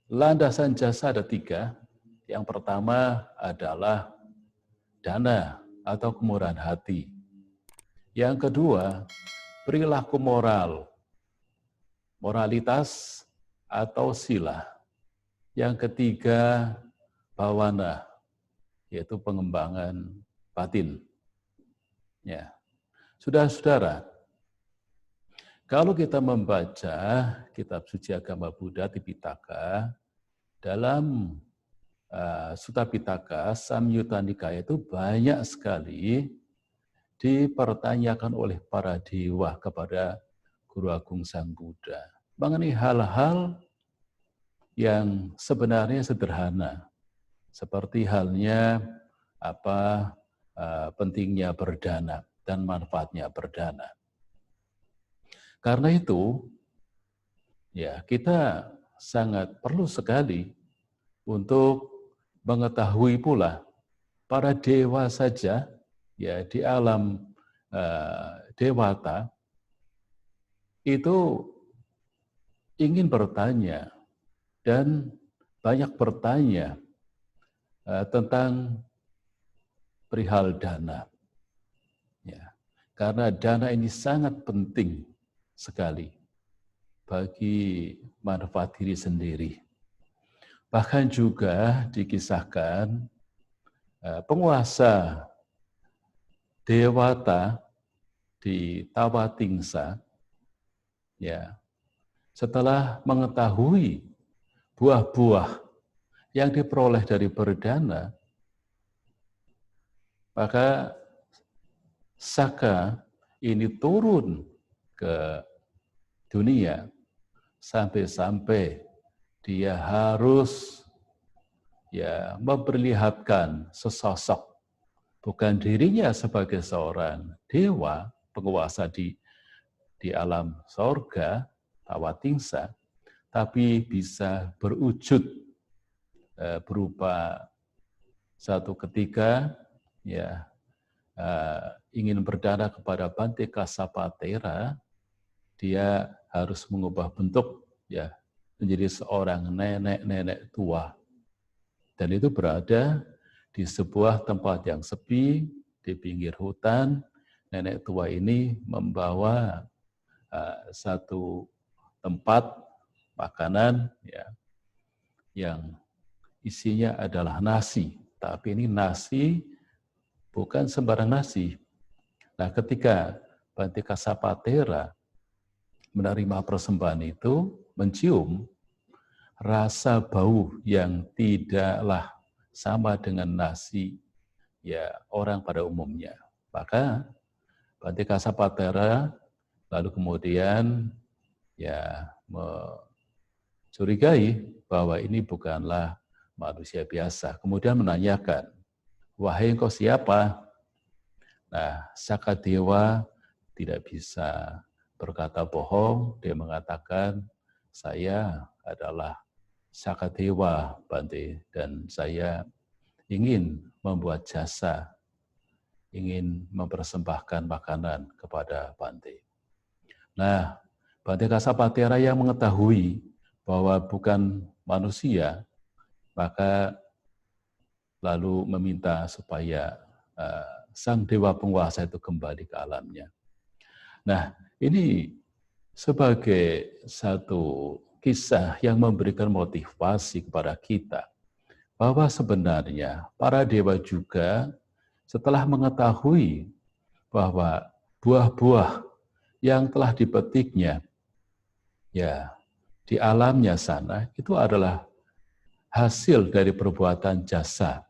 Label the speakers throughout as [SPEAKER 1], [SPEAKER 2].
[SPEAKER 1] Landasan jasa ada 3. Yang pertama adalah dana atau kemurahan hati. Yang kedua, perilaku moral, moralitas atau sila. Yang ketiga, bawana, yaitu pengembangan batin. Ya. Saudara-saudara, kalau kita membaca kitab suci agama Buddha Tipitaka, dalam Sutta Pitaka, Samyutta Nikaya itu banyak sekali dipertanyakan oleh para dewa kepada Guru Agung Sang Buddha mengenai hal-hal yang sebenarnya sederhana, seperti halnya pentingnya berdana dan manfaatnya berdana. Karena itu, ya kita sangat perlu sekali untuk mengetahui pula para dewa saja ya di alam dewata itu ingin bertanya dan banyak bertanya tentang perihal dana. Ya, karena dana ini sangat penting sekali bagi manfaat diri sendiri. Bahkan juga dikisahkan penguasa Dewata di Tawatingsa, ya, setelah mengetahui buah-buah yang diperoleh dari berdana, maka Saka ini turun ke dunia sampai-sampai dia harus ya memperlihatkan sesosok bukan dirinya sebagai seorang dewa penguasa di alam sorga Tawatingsa, tapi bisa berwujud berupa satu ketika ya ingin berdana kepada Bante Kasapatera, dia harus mengubah bentuk ya menjadi seorang nenek-nenek tua. Dan itu berada di sebuah tempat yang sepi di pinggir hutan. Nenek tua ini membawa satu tempat makanan ya yang isinya adalah nasi. Tapi ini nasi bukan sembarang nasi. Nah, ketika Bante Kasapatera menerima persembahan itu, mencium rasa bau yang tidaklah sama dengan nasi ya orang pada umumnya. Maka Bante Kasapatera lalu kemudian ya mencurigai bahwa ini bukanlah manusia biasa. Kemudian menanyakan, "Wahai engkau siapa?" Nah, Sakadewa tidak bisa berkata bohong. Dia mengatakan, "Saya adalah Sakadewa, Bante, dan saya ingin membuat jasa, ingin mempersembahkan makanan kepada Bante." Nah, Bante Kasapatera yang mengetahui bahwa bukan manusia, maka lalu meminta supaya sang dewa penguasa itu kembali ke alamnya. Nah, ini sebagai satu kisah yang memberikan motivasi kepada kita bahwa sebenarnya para dewa juga setelah mengetahui bahwa buah-buah yang telah dipetiknya ya di alamnya sana itu adalah hasil dari perbuatan jasa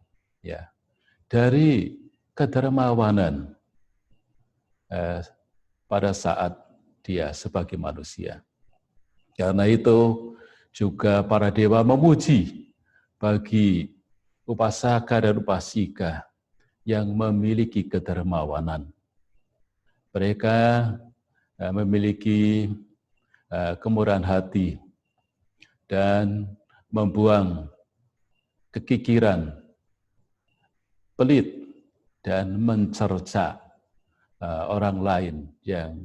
[SPEAKER 1] ya, dari kedermawanan pada saat dia sebagai manusia. Karena itu juga para dewa memuji bagi upasaka dan upasika yang memiliki kedermawanan. Mereka memiliki kemurahan hati dan membuang kekikiran, pelit, dan mencerca orang lain yang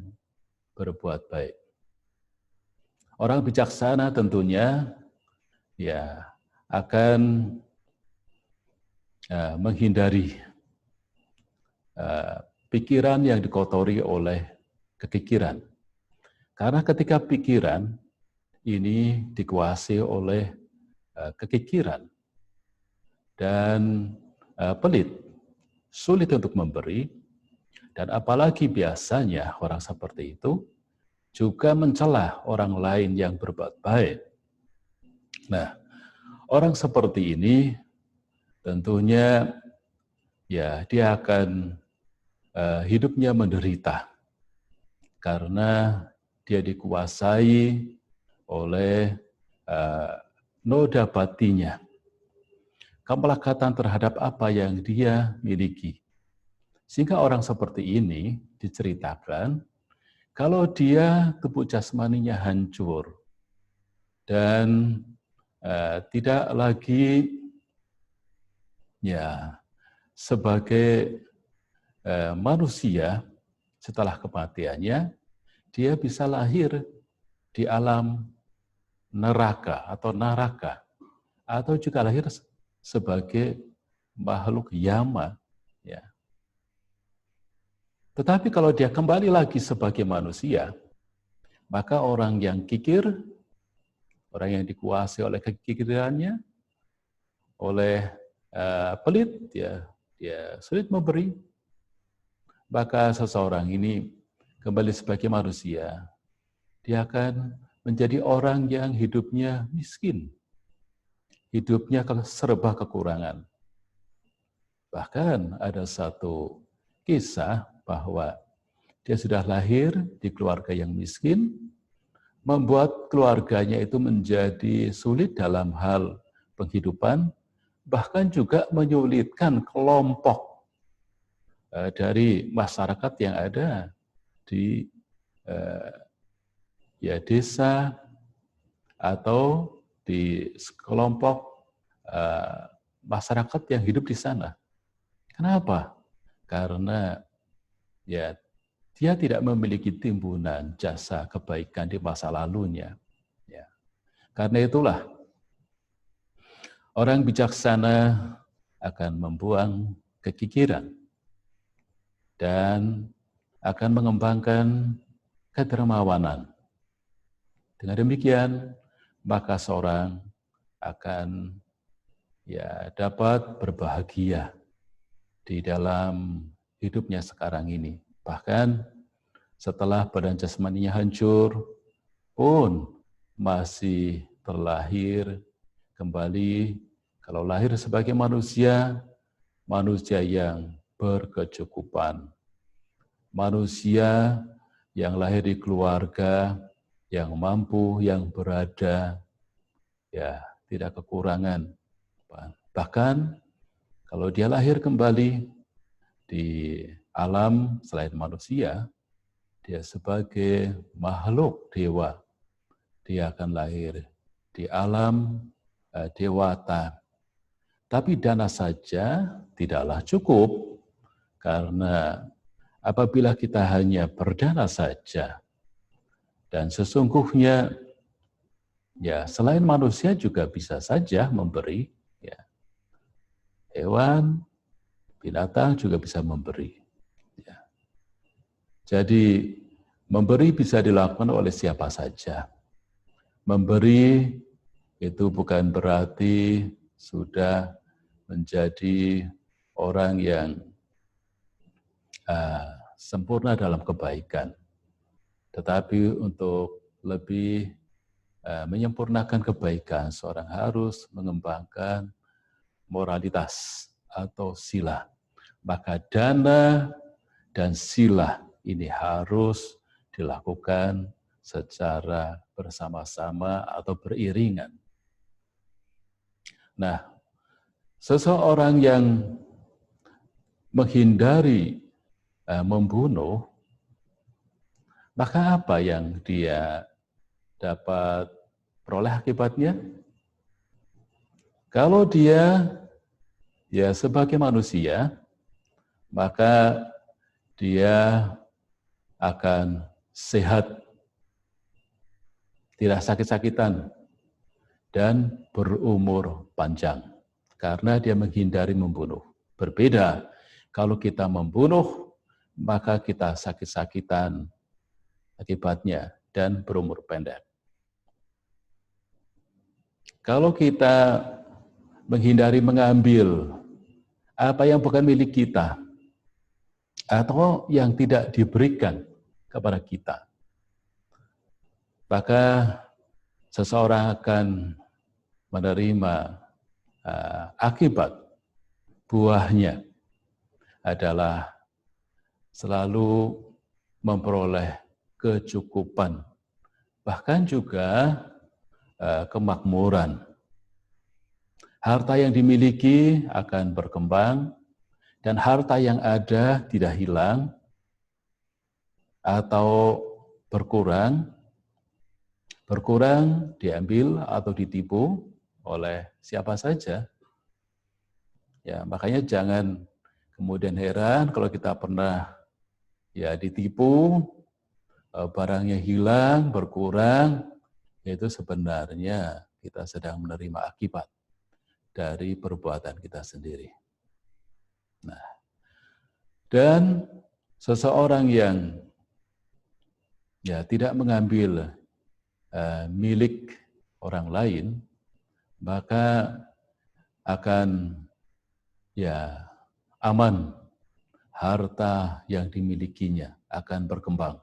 [SPEAKER 1] berbuat baik. Orang bijaksana tentunya ya akan menghindari pikiran yang dikotori oleh kekikiran. Karena ketika pikiran ini dikuasai oleh kekikiran dan pelit, sulit untuk memberi, dan apalagi biasanya orang seperti itu juga mencela orang lain yang berbuat baik. Nah, orang seperti ini tentunya ya dia akan hidupnya menderita karena dia dikuasai oleh noda batinnya, kemelekatan terhadap apa yang dia miliki. Sehingga orang seperti ini diceritakan kalau dia tubuh jasmaninya hancur dan tidak lagi ya sebagai manusia setelah kematiannya, dia bisa lahir di alam neraka atau naraka, atau juga lahir sebagai makhluk yama. Ya. Tetapi kalau dia kembali lagi sebagai manusia, maka orang yang kikir, orang yang dikuasai oleh kekikirannya, oleh pelit, dia sulit memberi, maka seseorang ini kembali sebagai manusia, dia akan menjadi orang yang hidupnya miskin, hidupnya serba kekurangan. Bahkan ada satu kisah bahwa dia sudah lahir di keluarga yang miskin, membuat keluarganya itu menjadi sulit dalam hal penghidupan, bahkan juga menyulitkan kelompok dari masyarakat yang ada di desa atau di kelompok masyarakat yang hidup di sana. Kenapa? Karena ya dia tidak memiliki timbunan jasa kebaikan di masa lalunya. Ya. Karena itulah orang bijaksana akan membuang kekikiran dan akan mengembangkan kedermawanan. Dengan demikian, maka seorang akan dapat berbahagia di dalam hidupnya sekarang ini. Bahkan setelah badan jasmaninya hancur pun masih terlahir kembali, kalau lahir sebagai manusia, manusia yang berkecukupan. Manusia yang lahir di keluarga, yang mampu, yang berada, tidak kekurangan. Bahkan kalau dia lahir kembali di alam selain manusia, dia sebagai makhluk dewa. Dia akan lahir di alam dewata. Tapi dana saja tidaklah cukup, karena apabila kita hanya berdana saja, dan sesungguhnya selain manusia juga bisa saja memberi, hewan, binatang juga bisa memberi. Jadi memberi bisa dilakukan oleh siapa saja. Memberi itu bukan berarti sudah menjadi orang yang sempurna dalam kebaikan. Tetapi untuk lebih menyempurnakan kebaikan, seorang harus mengembangkan moralitas atau sila. Maka dana dan sila ini harus dilakukan secara bersama-sama atau beriringan. Nah, seseorang yang menghindari membunuh, maka apa yang dia dapat peroleh akibatnya? Kalau dia ya sebagai manusia, maka dia akan sehat, tidak sakit-sakitan, dan berumur panjang. Karena dia menghindari membunuh. Berbeda, kalau kita membunuh, maka kita sakit-sakitan akibatnya dan berumur pendek. Kalau kita menghindari mengambil apa yang bukan milik kita, atau yang tidak diberikan kepada kita, maka seseorang akan menerima akibat buahnya adalah selalu memperoleh kecukupan, bahkan juga kemakmuran. Harta yang dimiliki akan berkembang, dan harta yang ada tidak hilang atau berkurang, diambil atau ditipu oleh siapa saja. Ya, makanya jangan kemudian heran kalau kita pernah ya ditipu, barangnya hilang, berkurang, itu sebenarnya kita sedang menerima akibat dari perbuatan kita sendiri. Nah, dan seseorang yang ya tidak mengambil milik orang lain, maka akan ya aman, harta yang dimilikinya akan berkembang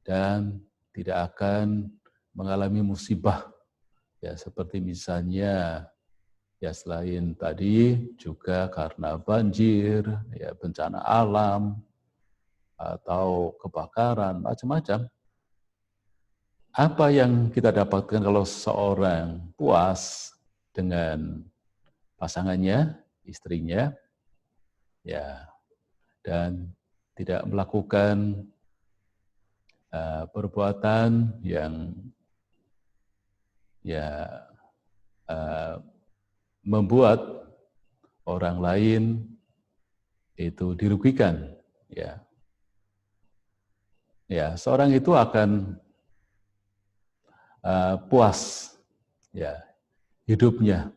[SPEAKER 1] dan tidak akan mengalami musibah. Ya, seperti misalnya ya selain tadi juga karena banjir, ya bencana alam atau kebakaran, macam-macam. Apa yang kita dapatkan kalau seorang puas dengan pasangannya, istrinya, ya, dan tidak melakukan perbuatan yang ya membuat orang lain itu dirugikan, ya. Ya, seorang itu akan puas, ya, hidupnya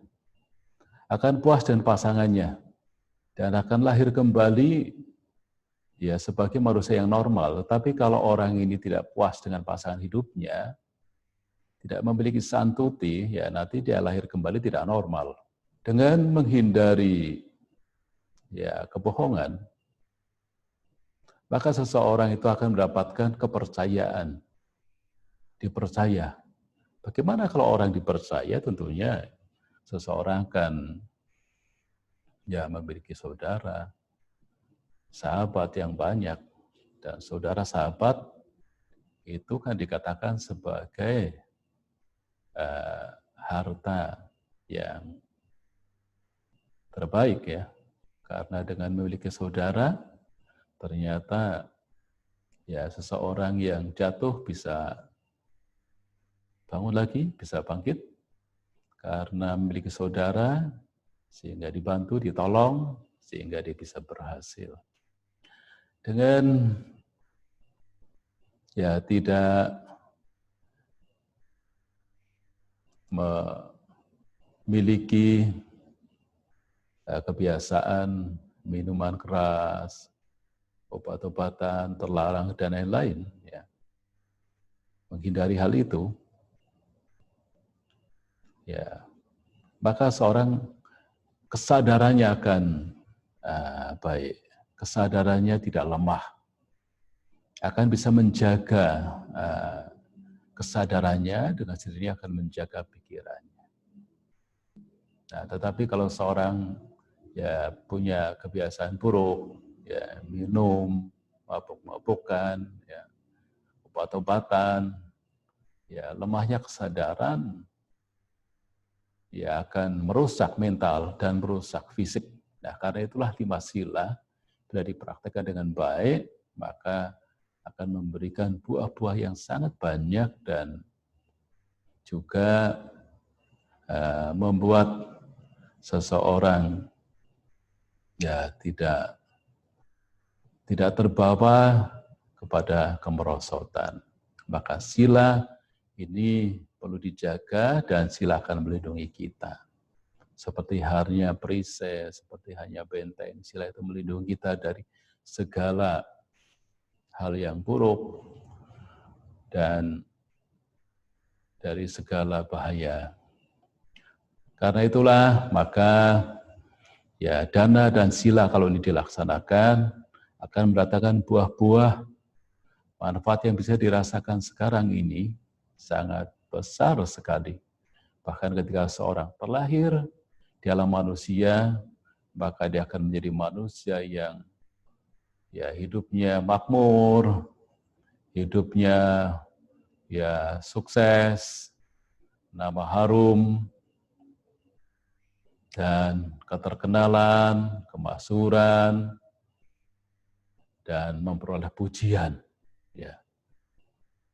[SPEAKER 1] akan puas dengan pasangannya dan akan lahir kembali ya sebagai manusia yang normal. Tapi kalau orang ini tidak puas dengan pasangan hidupnya, tidak memiliki santuti, ya nanti dia lahir kembali tidak normal. Dengan menghindari ya kebohongan, maka seseorang itu akan mendapatkan kepercayaan, dipercaya. Bagaimana kalau orang dipercaya? Tentunya seseorang akan ya memiliki saudara, sahabat yang banyak, dan saudara sahabat itu kan dikatakan sebagai harta yang terbaik ya, karena dengan memiliki saudara ternyata ya seseorang yang jatuh bisa bangun lagi, bisa bangkit karena memiliki saudara sehingga dibantu, ditolong sehingga dia bisa berhasil. Dengan ya tidak memiliki kebiasaan minuman keras, obat-obatan terlarang dan lain-lain, ya. Menghindari hal itu, ya, maka seorang kesadarannya akan baik, kesadarannya tidak lemah, akan bisa menjaga kesadarannya, dengan sendirinya akan menjaga pikirannya. Nah, tetapi kalau seorang ya punya kebiasaan buruk, ya minum, mabuk-mabukan, ya obat-obatan, ya lemahnya kesadaran, ya akan merusak mental dan merusak fisik. Nah, karena itulah 5 sila bila dipraktekkan dengan baik, maka akan memberikan buah-buah yang sangat banyak dan juga membuat seseorang ya tidak terbawa kepada kemerosotan. Maka sila ini perlu dijaga dan sila akan melindungi kita. Seperti halnya perisai, seperti halnya benteng, sila itu melindungi kita dari segala hal yang buruk dan dari segala bahaya. Karena itulah maka ya dana dan sila kalau ini dilaksanakan akan mendatangkan buah-buah manfaat yang bisa dirasakan sekarang ini sangat besar sekali. Bahkan ketika seorang terlahir di alam manusia, maka dia akan menjadi manusia yang ya hidupnya makmur, hidupnya ya sukses, nama harum, dan keterkenalan, kemaksuran, dan memperoleh pujian. Ya,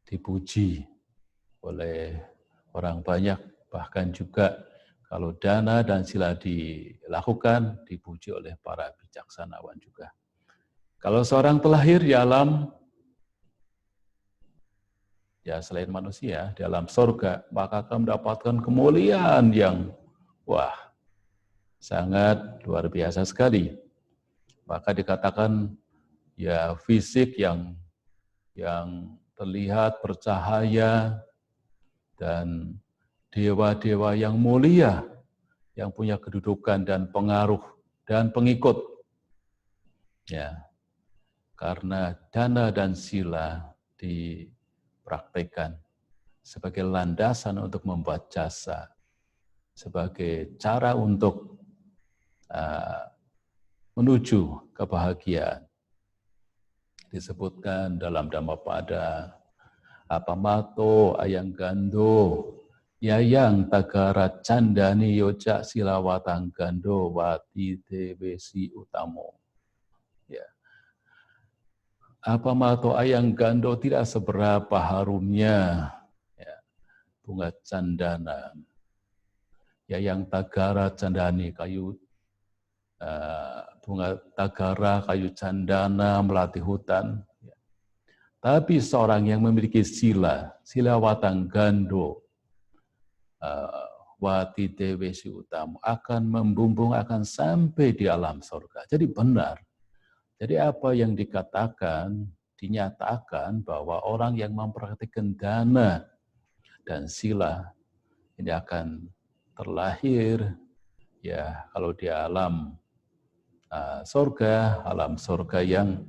[SPEAKER 1] dipuji oleh orang banyak, bahkan juga kalau dana dan sila dilakukan, dipuji oleh para bijaksanawan juga. Kalau seorang terlahir di alam, ya selain manusia, di alam surga, maka akan mendapatkan kemuliaan yang, wah, sangat luar biasa sekali. Maka dikatakan, ya fisik yang terlihat bercahaya, dan dewa-dewa yang mulia, yang punya kedudukan dan pengaruh dan pengikut. Ya, karena dana dan sila dipraktekkan sebagai landasan untuk membuat jasa, sebagai cara untuk menuju kebahagiaan. Disebutkan dalam Dhammapada, apamato ayang gando, yayang tagara candani yoja silawatang gando wati dewesi utamo. Ya. Apamato ayang gando, tidak seberapa harumnya ya, bunga candana. Yayang tagara candani, kayu bunga tagara, kayu candana melati hutan. Tapi seorang yang memiliki sila watang gando, wati dewesi utama, akan membumbung, akan sampai di alam surga. Jadi benar. Jadi apa yang dikatakan, dinyatakan bahwa orang yang mempraktikkan dana dan sila, ini akan terlahir, ya kalau di alam surga, alam surga yang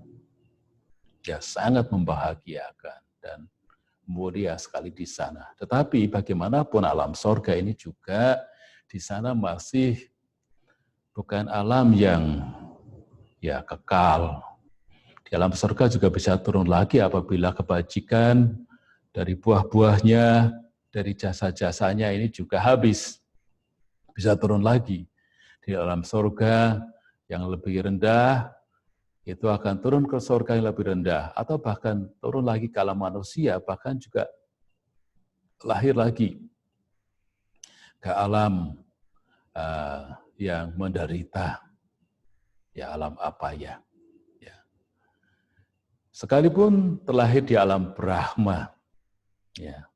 [SPEAKER 1] ya sangat membahagiakan dan mulia sekali di sana. Tetapi bagaimanapun alam surga ini juga di sana masih bukan alam yang ya kekal. Di alam surga juga bisa turun lagi apabila kebajikan dari buah-buahnya, dari jasa-jasanya ini juga habis. Bisa turun lagi. Di alam surga yang lebih rendah, itu akan turun ke surga yang lebih rendah, atau bahkan turun lagi ke alam manusia, bahkan juga lahir lagi ke alam yang menderita, ya alam apa ya. Sekalipun terlahir di alam Brahma, ya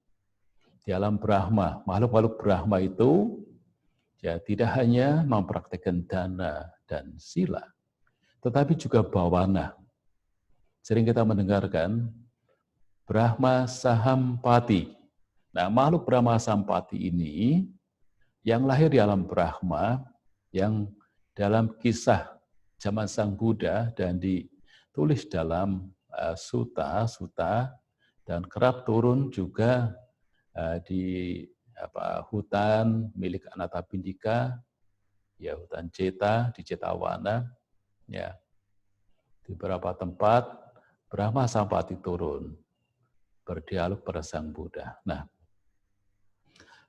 [SPEAKER 1] di alam Brahma, makhluk-makhluk Brahma itu ya tidak hanya mempraktikkan dana dan sila, tetapi juga bawana. Sering kita mendengarkan Brahma Sahampati. Nah, makhluk Brahma Sahampati ini yang lahir di alam Brahma, yang dalam kisah zaman Sang Buddha dan ditulis dalam suta, dan kerap turun juga di hutan milik Anathapindika, ya hutan Ceta, di Cetawana, ya di beberapa tempat Brahma Sahampati turun berdialog pada Sang Buddha. Nah,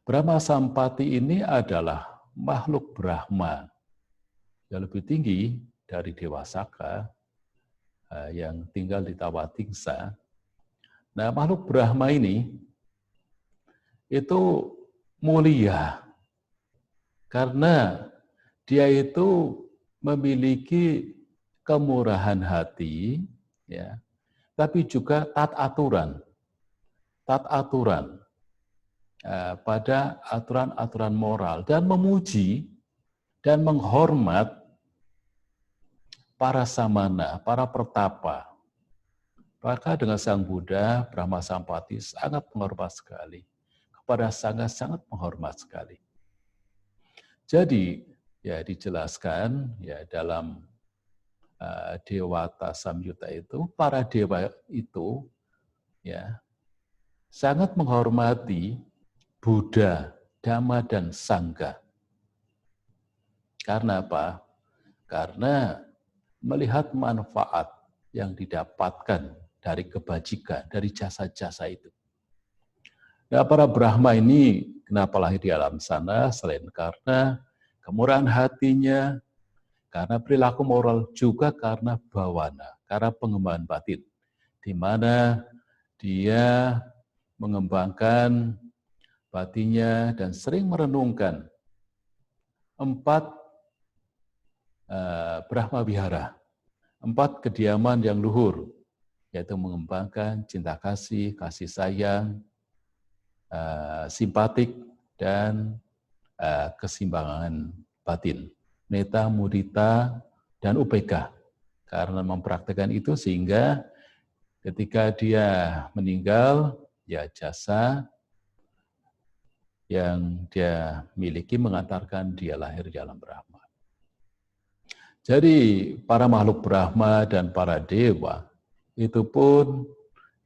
[SPEAKER 1] Brahma Sahampati ini adalah makhluk Brahma yang lebih tinggi dari Dewa Saka yang tinggal di Tawatingsa. Nah, makhluk Brahma ini itu mulia karena dia itu memiliki kemurahan hati, ya, tapi juga taat aturan pada aturan-aturan moral dan memuji dan menghormat para samana, para pertapa. Maka dengan Sang Buddha, Brahma Sampati sangat menghormat sekali. Kepada Sangha sangat menghormat sekali. Jadi, ya dijelaskan ya dalam Dewata Samyutta itu, para dewa itu ya sangat menghormati Buddha, Dhamma, dan Sangha. Karena apa? Karena melihat manfaat yang didapatkan dari kebajikan, dari jasa-jasa itu. Nah, para Brahma ini kenapa lahir di alam sana? Selain karena kemurahan hatinya, karena perilaku moral, juga karena bawana, karena pengembangan batin. Di mana dia mengembangkan batinnya dan sering merenungkan 4 Brahma Vihara, 4 kediaman yang luhur, yaitu mengembangkan cinta kasih, kasih sayang, simpatik, dan keseimbangan batin. Metta, mudita, dan upeka. Karena mempraktikkan itu sehingga ketika dia meninggal, ya jasa yang dia miliki mengantarkan dia lahir di alam Brahma. Jadi para makhluk Brahma dan para dewa itu pun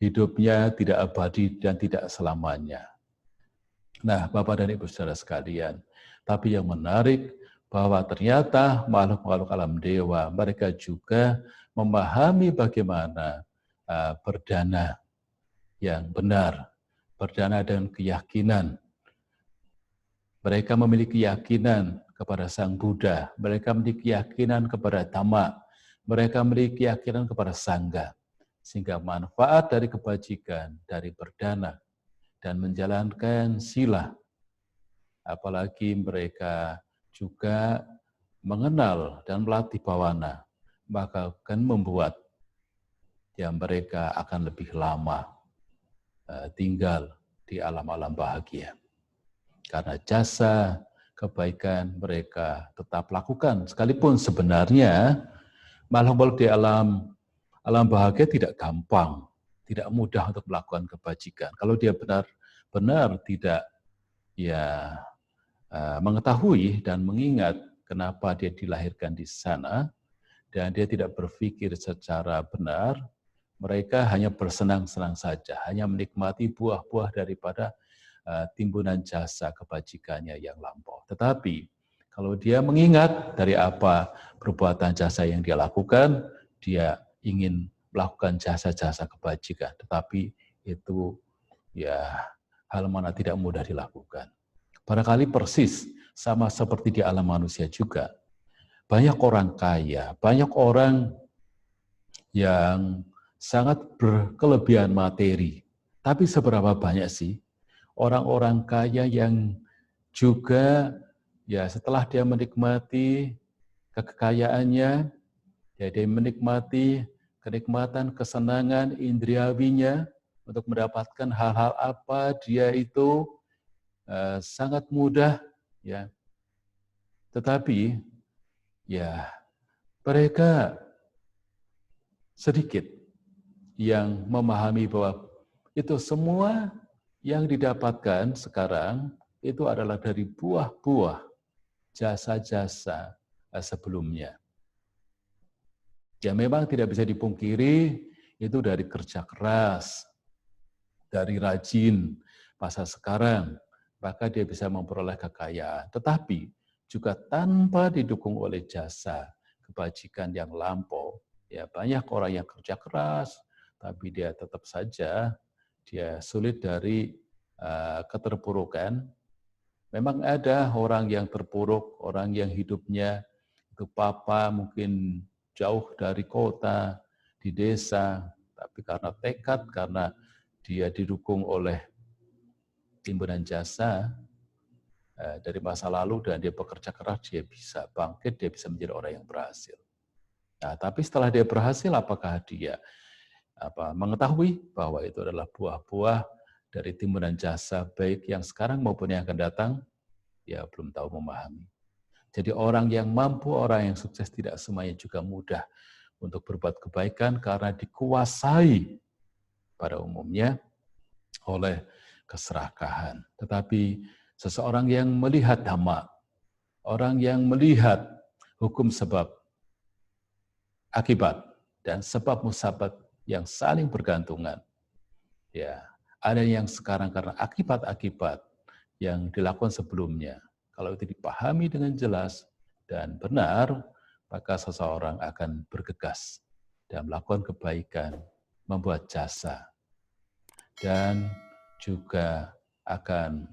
[SPEAKER 1] hidupnya tidak abadi dan tidak selamanya. Nah, Bapak dan Ibu saudara sekalian, tapi yang menarik bahwa ternyata makhluk-makhluk alam dewa, mereka juga memahami bagaimana berdana yang benar, berdana dengan keyakinan. Mereka memiliki keyakinan kepada Sang Buddha, mereka memiliki keyakinan kepada Dhamma, mereka memiliki keyakinan kepada Sangha, sehingga manfaat dari kebajikan, dari berdana, dan menjalankan sila, apalagi mereka juga mengenal dan melatih bawana, maka akan membuat ya mereka akan lebih lama tinggal di alam-alam bahagia. Karena jasa kebaikan mereka tetap lakukan, sekalipun sebenarnya makhluk-makhluk di alam bahagia tidak gampang, tidak mudah untuk melakukan kebajikan. Kalau dia benar-benar tidak ya mengetahui dan mengingat kenapa dia dilahirkan di sana, dan dia tidak berpikir secara benar, mereka hanya bersenang-senang saja, hanya menikmati buah-buah daripada timbunan jasa kebajikannya yang lampau. Tetapi kalau dia mengingat dari apa perbuatan jasa yang dia lakukan, dia ingin melakukan jasa-jasa kebajikan, tetapi itu ya hal mana tidak mudah dilakukan. Barangkali persis sama seperti di alam manusia juga. Banyak orang kaya, banyak orang yang sangat berkelebihan materi. Tapi seberapa banyak sih orang-orang kaya yang juga ya setelah dia menikmati kekayaannya, ya dia menikmati kenikmatan, kesenangan indriawinya untuk mendapatkan hal-hal apa, dia itu sangat mudah, ya. Tetapi ya mereka sedikit yang memahami bahwa itu semua yang didapatkan sekarang itu adalah dari buah-buah jasa-jasa sebelumnya. Ya memang tidak bisa dipungkiri itu dari kerja keras, dari rajin masa sekarang, maka dia bisa memperoleh kekayaan. Tetapi juga tanpa didukung oleh jasa kebajikan yang lampau, ya banyak orang yang kerja keras, tapi dia tetap saja dia sulit dari keterpurukan. Memang ada orang yang terpuruk, orang yang hidupnya itu papa mungkin jauh dari kota, di desa, tapi karena tekad, karena dia didukung oleh timbunan jasa, dari masa lalu dan dia bekerja keras, dia bisa bangkit, dia bisa menjadi orang yang berhasil. Nah, tapi setelah dia berhasil, apakah dia mengetahui bahwa itu adalah buah-buah dari timbunan jasa baik yang sekarang maupun yang akan datang? Dia belum tahu memahami. Jadi orang yang mampu, orang yang sukses tidak semuanya juga mudah untuk berbuat kebaikan karena dikuasai pada umumnya oleh keserakahan. Tetapi seseorang yang melihat dhamma, orang yang melihat hukum sebab akibat dan sebab musabab yang saling bergantungan, ya, ada yang sekarang karena akibat-akibat yang dilakukan sebelumnya. Kalau itu dipahami dengan jelas dan benar, maka seseorang akan bergegas dan melakukan kebaikan, membuat jasa, dan juga akan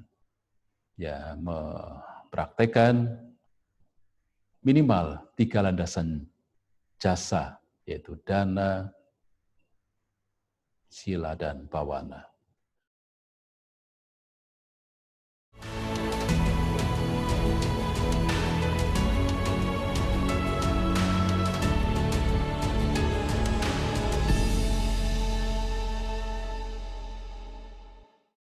[SPEAKER 1] mempraktekkan minimal 3 landasan jasa, yaitu dana, sila, dan bawana.